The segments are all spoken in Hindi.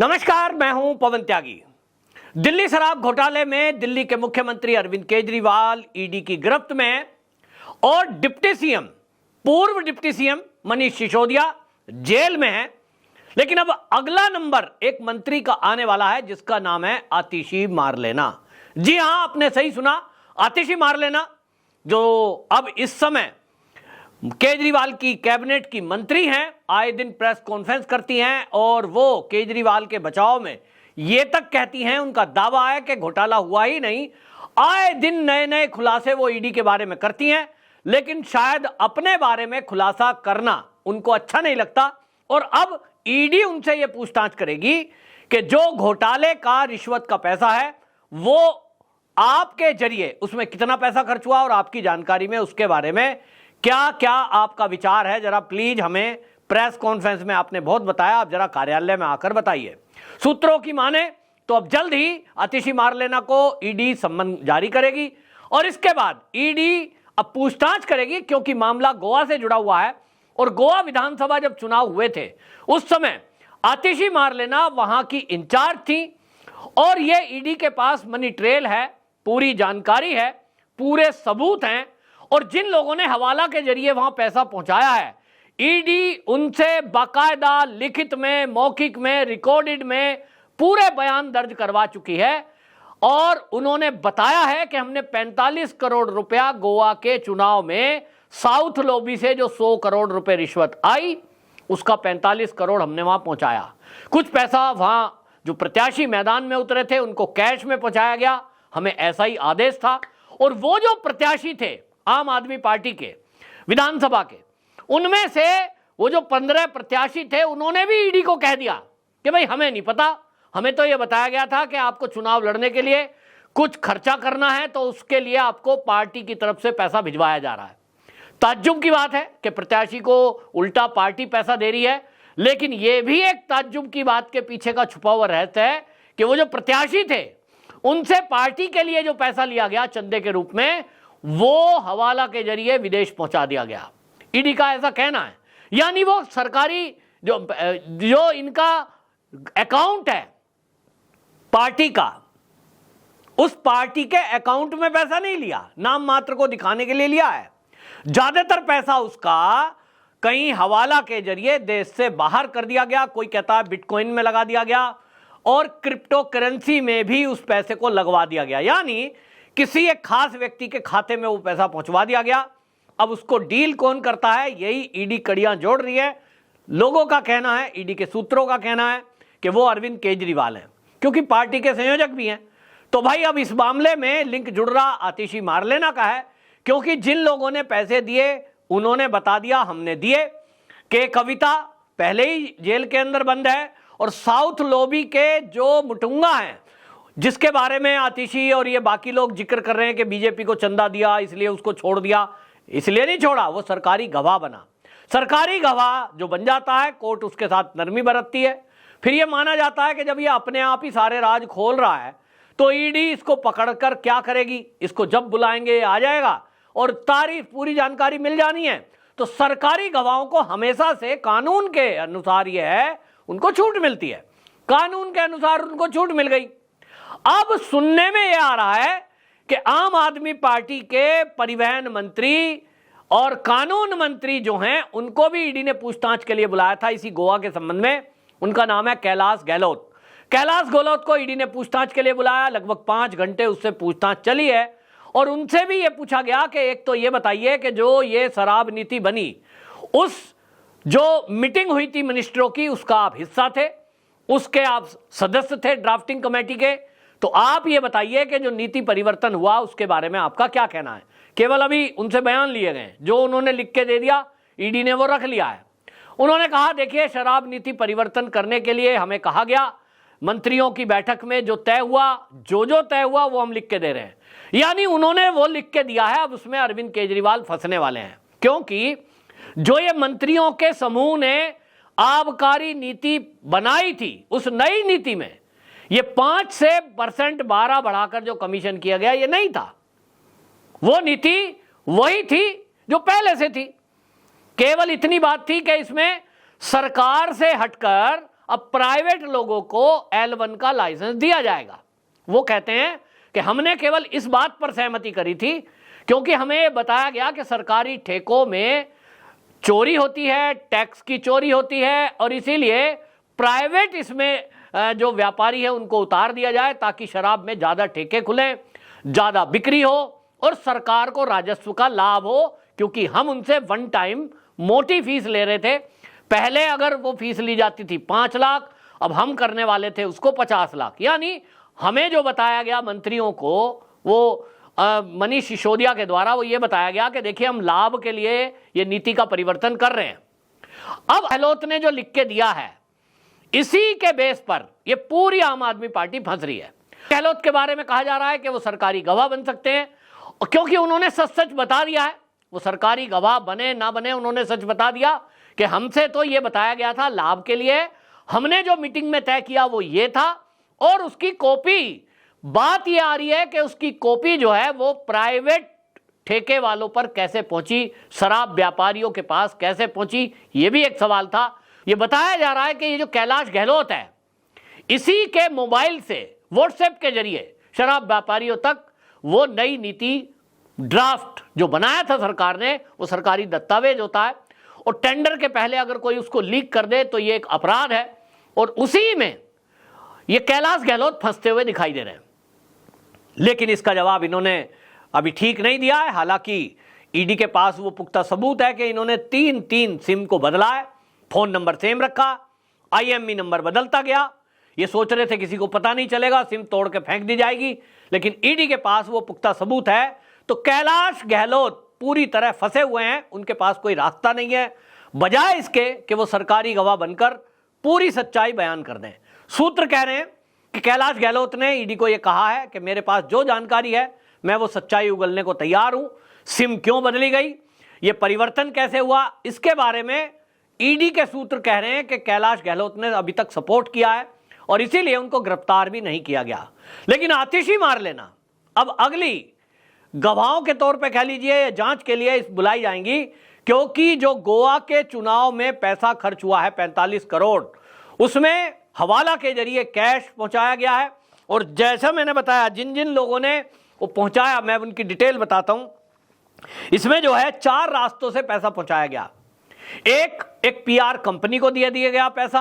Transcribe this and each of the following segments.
नमस्कार, मैं हूं पवन त्यागी। दिल्ली शराब घोटाले में दिल्ली के मुख्यमंत्री अरविंद केजरीवाल ईडी की गिरफ्त में हैं और डिप्टी सीएम, पूर्व deputy CM Manish Sisodia jail में हैं। लेकिन अब अगला नंबर एक मंत्री का आने वाला है जिसका नाम है आतिशी मारलेना। जी हां, आपने सही सुना, आतिशी मारलेना, जो अब इस समय केजरीवाल की कैबिनेट की मंत्री हैं, आए दिन प्रेस कॉन्फ्रेंस करती हैं और वो केजरीवाल के बचाव में ये तक कहती हैं, उनका दावा है कि घोटाला हुआ ही नहीं। आए दिन नए नए खुलासे वो ईडी के बारे में करती हैं, लेकिन शायद अपने बारे में खुलासा करना उनको अच्छा नहीं लगता और अब ईडी उनसे ये पूछताछ करेगी कि जो घोटाले का रिश्वत का पैसा है वो आपके जरिए उसमें कितना पैसा खर्च हुआ और आपकी जानकारी में उसके बारे में क्या क्या आपका विचार है। जरा प्लीज हमें प्रेस कॉन्फ्रेंस में आपने बहुत बताया, आप जरा कार्यालय में आकर बताइए। सूत्रों की माने तो अब जल्द ही आतिशी मारलेना को ईडी सम्मन जारी करेगी और इसके बाद ईडी अब पूछताछ करेगी, क्योंकि मामला गोवा से जुड़ा हुआ है और गोवा विधानसभा जब चुनाव हुए थे उस समय आतिशी मारलेना वहां की इंचार्ज थी और यह ईडी के पास मनी ट्रेल है, पूरी जानकारी है, पूरे सबूत हैं और जिन लोगों ने हवाला के जरिए वहां पैसा पहुंचाया है ईडी उनसे बाकायदा लिखित में, मौखिक में, रिकॉर्डेड में पूरे बयान दर्ज करवा चुकी है और उन्होंने बताया है कि हमने 45 करोड़ रुपया गोवा के चुनाव में साउथ लॉबी से जो 100 करोड़ रुपए रिश्वत आई उसका 45 करोड़ हमने वहां पहुंचाया। कुछ पैसा वहां जो प्रत्याशी मैदान में उतरे थे उनको कैश में पहुंचाया गया, हमें ऐसा ही आदेश था। और वो जो प्रत्याशी थे आम आदमी पार्टी के विधानसभा के, उनमें से वो जो 15 प्रत्याशी थे उन्होंने भी ईडी को कह दिया कि भाई हमें नहीं पता, हमें तो ये बताया गया था कि आपको चुनाव लड़ने के लिए कुछ खर्चा करना है तो उसके लिए आपको पार्टी की तरफ से पैसा भिजवाया जा रहा है। ताज्जुब की बात है कि प्रत्याशी को उल्टा पार्टी पैसा दे रही है, लेकिन यह भी एक ताज्जुब की बात के पीछे का छुपा हुआ रहस्य है कि वो जो प्रत्याशी थे उनसे पार्टी के लिए जो पैसा लिया गया चंदे के रूप में वो हवाला के जरिए विदेश पहुंचा दिया गया। ईडी का ऐसा कहना है, यानी वो सरकारी जो इनका अकाउंट है पार्टी का, उस पार्टी के अकाउंट में पैसा नहीं लिया, नाम मात्र को दिखाने के लिए लिया है। ज्यादातर पैसा उसका कहीं हवाला के जरिए देश से बाहर कर दिया गया, कोई कहता है बिटकॉइन में लगा दिया गया और क्रिप्टो करेंसी में भी उस पैसे को लगवा दिया गया, यानी किसी एक खास व्यक्ति के खाते में वो पैसा पहुंचवा दिया गया। अब उसको डील कौन करता है, यही ईडी कड़ियां जोड़ रही है। लोगों का कहना है, ईडी के सूत्रों का कहना है कि वो अरविंद केजरीवाल हैं, क्योंकि पार्टी के संयोजक भी हैं। तो भाई अब इस मामले में लिंक जुड़ रहा आतिशी मारलेना का है, क्योंकि जिन लोगों ने पैसे दिए उन्होंने बता दिया हमने दिए कि कविता पहले ही जेल के अंदर बंद है और साउथ लॉबी के जो मुटुंगा हैं जिसके बारे में आतिशी और ये बाकी लोग जिक्र कर रहे हैं कि बीजेपी को चंदा दिया इसलिए उसको छोड़ दिया, इसलिए नहीं छोड़ा, वो सरकारी गवाह बना। सरकारी गवाह जो बन जाता है कोर्ट उसके साथ नरमी बरतती है। फिर ये माना जाता है कि जब ये अपने आप ही सारे राज खोल रहा है तो ईडी इसको पकड़कर क्या करेगी, इसको जब बुलाएंगे आ जाएगा और तारीफ पूरी जानकारी मिल जानी है। तो सरकारी गवाहों को हमेशा से कानून के अनुसार ये है उनको छूट मिलती है, कानून के अनुसार उनको छूट मिल गई। अब सुनने में यह आ रहा है कि आम आदमी पार्टी के परिवहन मंत्री और कानून मंत्री जो हैं उनको भी ईडी ने पूछताछ के लिए बुलाया था इसी गोवा के संबंध में। उनका नाम है कैलाश गहलोत। कैलाश गहलोत को ईडी ने पूछताछ के लिए बुलाया, लगभग 5 घंटे उससे पूछताछ चली है और उनसे भी यह पूछा गया कि एक तो ये बताइए कि जो ये शराब नीति बनी उस जो मीटिंग हुई थी मिनिस्टरों की उसका आप हिस्सा थे, उसके आप सदस्य थे ड्राफ्टिंग कमेटी के, तो आप ये बताइए कि जो नीति परिवर्तन हुआ उसके बारे में आपका क्या कहना है। केवल अभी उनसे बयान लिए गए, जो उन्होंने लिख के दे दिया ईडी ने वो रख लिया है। उन्होंने कहा देखिए शराब नीति परिवर्तन करने के लिए हमें कहा गया, मंत्रियों की बैठक में जो तय हुआ, जो तय हुआ वो हम लिख के दे रहे हैं, यानी उन्होंने वो लिख के दिया है। अब उसमें अरविंद केजरीवाल फंसने वाले हैं, क्योंकि जो ये मंत्रियों के समूह ने आबकारी नीति बनाई थी उस नई नीति में ये 5 से % 12 बढ़ाकर जो कमीशन किया गया ये नहीं था, वो नीति वही थी जो पहले से थी। केवल इतनी बात थी कि इसमें सरकार से हटकर अब प्राइवेट लोगों को L1 का लाइसेंस दिया जाएगा। वो कहते हैं कि हमने केवल इस बात पर सहमति करी थी क्योंकि हमें बताया गया कि सरकारी ठेकों में चोरी होती है, टैक्स की चोरी होती है, और इसीलिए प्राइवेट इसमें जो व्यापारी है उनको उतार दिया जाए ताकि शराब में ज्यादा ठेके खुलें, ज्यादा बिक्री हो और सरकार को राजस्व का लाभ हो, क्योंकि हम उनसे वन टाइम मोटी फीस ले रहे थे। पहले अगर वो फीस ली जाती थी 5 लाख, अब हम करने वाले थे उसको 50 लाख। यानी हमें जो बताया गया मंत्रियों को, वो मनीष सिसोदिया के द्वारा वो ये बताया गया कि देखिए हम लाभ के लिए ये नीति का परिवर्तन कर रहे हैं। अब गहलोत ने जो लिख के दिया है, इसी के बेस पर ये पूरी आम आदमी पार्टी फंस रही है। गहलोत के बारे में कहा जा रहा है कि वो सरकारी गवाह बन सकते हैं, क्योंकि उन्होंने सच सच बता दिया है। वो सरकारी गवाह बने ना बने, उन्होंने सच बता दिया कि हमसे तो ये बताया गया था लाभ के लिए, हमने जो मीटिंग में तय किया वो ये था, और उसकी कॉपी, बात ये आ रही है कि उसकी कॉपी जो है वो प्राइवेट ठेके वालों पर कैसे पहुंची, शराब व्यापारियों के पास कैसे पहुंची, ये भी एक सवाल था। ये बताया जा रहा है कि ये जो कैलाश गहलोत है, इसी के मोबाइल से व्हाट्सएप के जरिए शराब व्यापारियों तक वो नई नीति ड्राफ्ट जो बनाया था सरकार ने, वो सरकारी दस्तावेज होता है, और टेंडर के पहले अगर कोई उसको लीक कर दे तो ये एक अपराध है, और उसी में ये कैलाश गहलोत फंसते हुए दिखाई दे रहे हैं। लेकिन इसका जवाब इन्होंने अभी ठीक नहीं दिया है। हालांकि ईडी के पास वो पुख्ता सबूत है कि इन्होंने 3 सिम को बदला है, फोन नंबर सेम रखा, IMEI नंबर बदलता गया। ये सोच रहे थे किसी को पता नहीं चलेगा, सिम तोड़ के फेंक दी जाएगी, लेकिन ईडी के पास वो पुख्ता सबूत है। तो कैलाश गहलोत पूरी तरह फंसे हुए हैं, उनके पास कोई रास्ता नहीं है, बजाय इसके कि वो सरकारी गवाह बनकर पूरी सच्चाई बयान कर दें। सूत्र कह रहे हैं कि कैलाश गहलोत ने ईडी को यह कहा है कि मेरे पास जो जानकारी है मैं वो सच्चाई उगलने को तैयार हूं। सिम क्यों बदली गई, ये परिवर्तन कैसे हुआ, इसके बारे में ईडी के सूत्र कह रहे हैं कि कैलाश गहलोत ने अभी तक सपोर्ट किया है और इसीलिए उनको गिरफ्तार भी नहीं किया गया। लेकिन आतिशी मार लेना अब अगली गवाहों के तौर पे कह लीजिए जांच के लिए बुलाई जाएंगी, क्योंकि जो गोवा के चुनाव में पैसा खर्च हुआ है 45 करोड़, उसमें हवाला के जरिए कैश पहुंचाया गया है। और जैसा मैंने बताया, जिन जिन लोगों ने वो पहुंचाया, मैं उनकी डिटेल बताता हूं। इसमें जो है 4 रास्तों से पैसा पहुंचाया गया। एक PR कंपनी को दिया गया पैसा,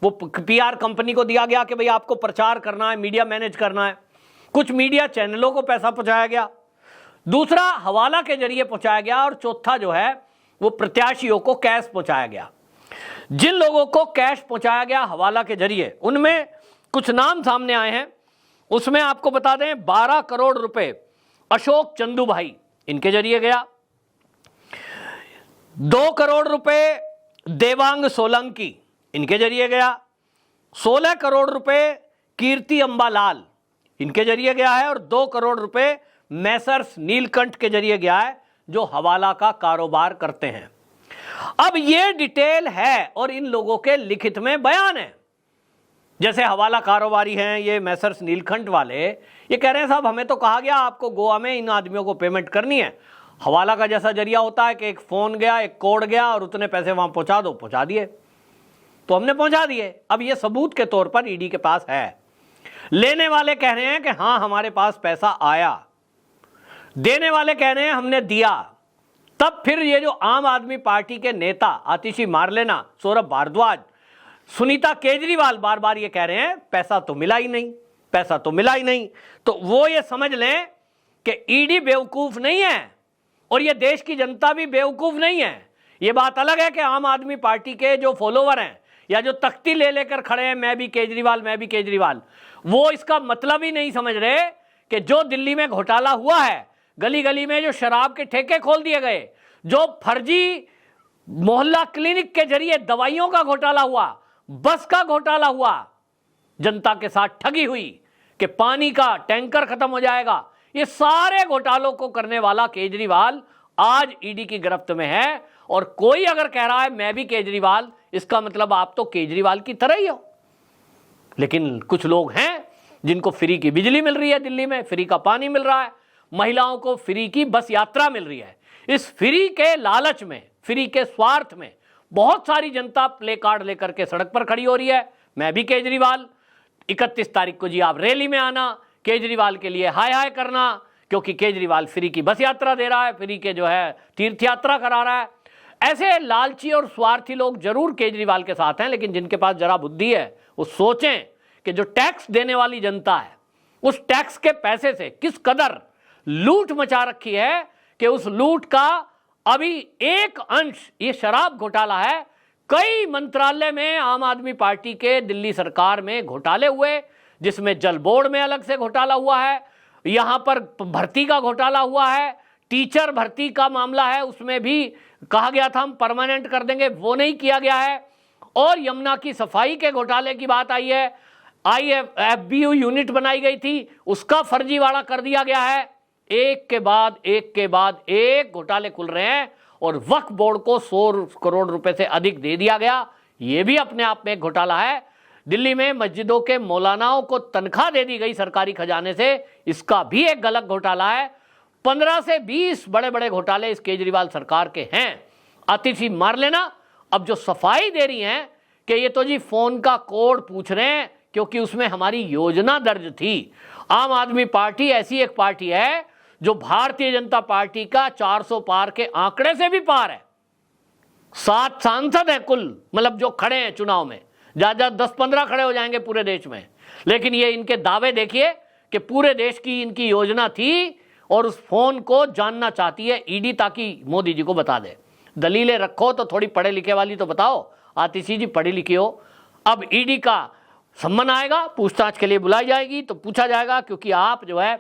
वो PR कंपनी को दिया गया कि भाई आपको प्रचार करना है, मीडिया मैनेज करना है। कुछ मीडिया चैनलों को पैसा पहुंचाया गया, दूसरा हवाला के जरिए पहुंचाया गया, और चौथा जो है वो प्रत्याशियों को कैश पहुंचाया गया। जिन लोगों को कैश पहुंचाया गया हवाला के जरिए, उनमें कुछ नाम सामने आए हैं। उसमें आपको बता दें 12 करोड़ रुपए अशोक चंदू भाई, इनके जरिए गया। 2 करोड़ रुपए देवांग सोलंकी, इनके जरिए गया। 16 करोड़ रुपए कीर्ति अंबालाल, इनके जरिए गया है। और 2 करोड़ रुपए मैसर्स नीलकंठ के जरिए गया है, जो हवाला का कारोबार करते हैं। अब ये डिटेल है और इन लोगों के लिखित में बयान है। जैसे हवाला कारोबारी हैं ये मैसर्स नीलकंठ वाले, ये कह रहे हैं साहब हमें तो कहा गया आपको गोवा में इन आदमियों को पेमेंट करनी है। हवाला का जैसा जरिया होता है कि एक फोन गया, एक कोड गया और उतने पैसे वहां पहुंचा दो, पहुंचा दिए, तो हमने पहुंचा दिए। अब ये सबूत के तौर पर ईडी के पास है। लेने वाले कह रहे हैं कि हां हमारे पास पैसा आया, देने वाले कह रहे हैं हमने दिया। तब फिर ये जो आम आदमी पार्टी के नेता आतिशी मारलेना, सौरभ भारद्वाज, सुनीता केजरीवाल बार बार ये कह रहे हैं पैसा तो मिला ही नहीं, पैसा तो मिला ही नहीं। तो वो ये समझ लें कि ईडी बेवकूफ नहीं है और ये देश की जनता भी बेवकूफ नहीं है। ये बात अलग है कि आम आदमी पार्टी के जो फॉलोवर हैं या जो तख्ती ले लेकर खड़े हैं मैं भी केजरीवाल, मैं भी केजरीवाल, वो इसका मतलब ही नहीं समझ रहे कि जो दिल्ली में घोटाला हुआ है, गली गली में जो शराब के ठेके खोल दिए गए, जो फर्जी मोहल्ला क्लिनिक के जरिए दवाइयों का घोटाला हुआ, बस का घोटाला हुआ, जनता के साथ ठगी हुई कि पानी का टैंकर खत्म हो जाएगा, ये सारे घोटालों को करने वाला केजरीवाल आज ईडी की गिरफ्त में है। और कोई अगर कह रहा है मैं भी केजरीवाल, इसका मतलब आप तो केजरीवाल की तरह ही हो। लेकिन कुछ लोग हैं जिनको फ्री की बिजली मिल रही है, दिल्ली में फ्री का पानी मिल रहा है, महिलाओं को फ्री की बस यात्रा मिल रही है। इस फ्री के लालच में, फ्री के स्वार्थ में बहुत सारी जनता प्ले कार्ड लेकर के सड़क पर खड़ी हो रही है। मैं भी केजरीवाल, 31 तारीख को जी आप रैली में आना, केजरीवाल के लिए हाय हाय करना, क्योंकि केजरीवाल फ्री की बस यात्रा दे रहा है, फ्री के जो है तीर्थ यात्रा करा रहा है। ऐसे लालची और स्वार्थी लोग जरूर केजरीवाल के साथ हैं, लेकिन जिनके पास जरा बुद्धि है वो सोचें कि जो टैक्स देने वाली जनता है उस टैक्स के पैसे से किस कदर लूट मचा रखी है कि उस लूट का अभी एक अंश ये शराब घोटाला है। कई मंत्रालय में आम आदमी पार्टी के दिल्ली सरकार में घोटाले हुए, जिसमें जल बोर्ड में अलग से घोटाला हुआ है, यहां पर भर्ती का घोटाला हुआ है, टीचर भर्ती का मामला है, उसमें भी कहा गया था हम परमानेंट कर देंगे, वो नहीं किया गया है। और यमुना की सफाई के घोटाले की बात आई है, IFBU यूनिट बनाई गई थी, उसका फर्जीवाड़ा कर दिया गया है। एक के बाद एक घोटाले खुल रहे हैं और वक्फ बोर्ड को 100 करोड़ रुपए से अधिक दे दिया गया, यह भी अपने आप में एक घोटाला है। दिल्ली में मस्जिदों के मौलानाओं को तनख्वाह दे दी गई सरकारी खजाने से, इसका भी एक गलत घोटाला है। 15 से 20 बड़े बड़े घोटाले इस केजरीवाल सरकार के हैं। आतिशी मार लेना अब जो सफाई दे रही हैं कि ये तो जी फोन का कोड पूछ रहे हैं क्योंकि उसमें हमारी योजना दर्ज थी। आम आदमी पार्टी ऐसी एक पार्टी है जो भारतीय जनता पार्टी का 400 पार के आंकड़े से भी पार है। 7 सांसद हैं कुल, मतलब जो खड़े हैं चुनाव में, ज्यादा 10-15 खड़े हो जाएंगे पूरे देश में। लेकिन ये इनके दावे देखिए कि पूरे देश की इनकी योजना थी और उस फोन को जानना चाहती है ईडी ताकि मोदी जी को बता दे। दलीलें रखो तो थोड़ी पढ़े लिखे वाली तो बताओ। आतिशी जी पढ़ी लिखी हो। अब ईडी का सम्मन आएगा, पूछताछ के लिए बुलाई जाएगी तो पूछा जाएगा, क्योंकि आप जो है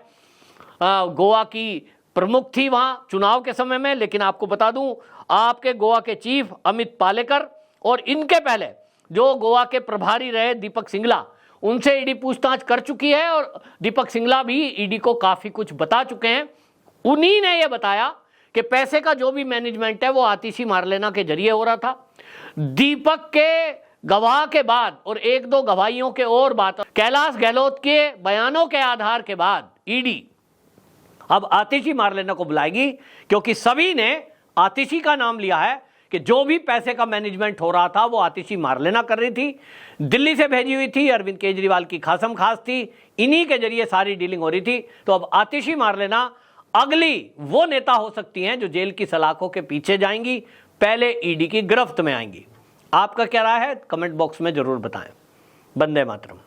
गोवा की प्रमुख थी वहां चुनाव के समय में। लेकिन आपको बता दूं, आपके गोवा के चीफ अमित पालेकर और इनके पहले जो गोवा के प्रभारी रहे दीपक सिंगला, उनसे ईडी पूछताछ कर चुकी है और दीपक सिंगला भी ईडी को काफी कुछ बता चुके हैं। उन्हीं ने यह बताया कि पैसे का जो भी मैनेजमेंट है वो आतिशी मारलेना के जरिए हो रहा था। दीपक के गवाह के बाद और 1-2 गवाहियों के और बात, कैलाश गहलोत के बयानों के आधार के बाद ईडी अब आतिशी मारलेना को बुलाएगी, क्योंकि सभी ने आतिशी का नाम लिया है कि जो भी पैसे का मैनेजमेंट हो रहा था वो आतिशी मारलेना कर रही थी, दिल्ली से भेजी हुई थी, अरविंद केजरीवाल की खासम खास थी, इन्हीं के जरिए सारी डीलिंग हो रही थी। तो अब आतिशी मारलेना अगली वो नेता हो सकती हैं जो जेल की सलाखों के पीछे जाएंगी, पहले ईडी की गिरफ्त में आएंगी। आपका क्या राय है कमेंट बॉक्स में जरूर बताएं। वंदे मातरम।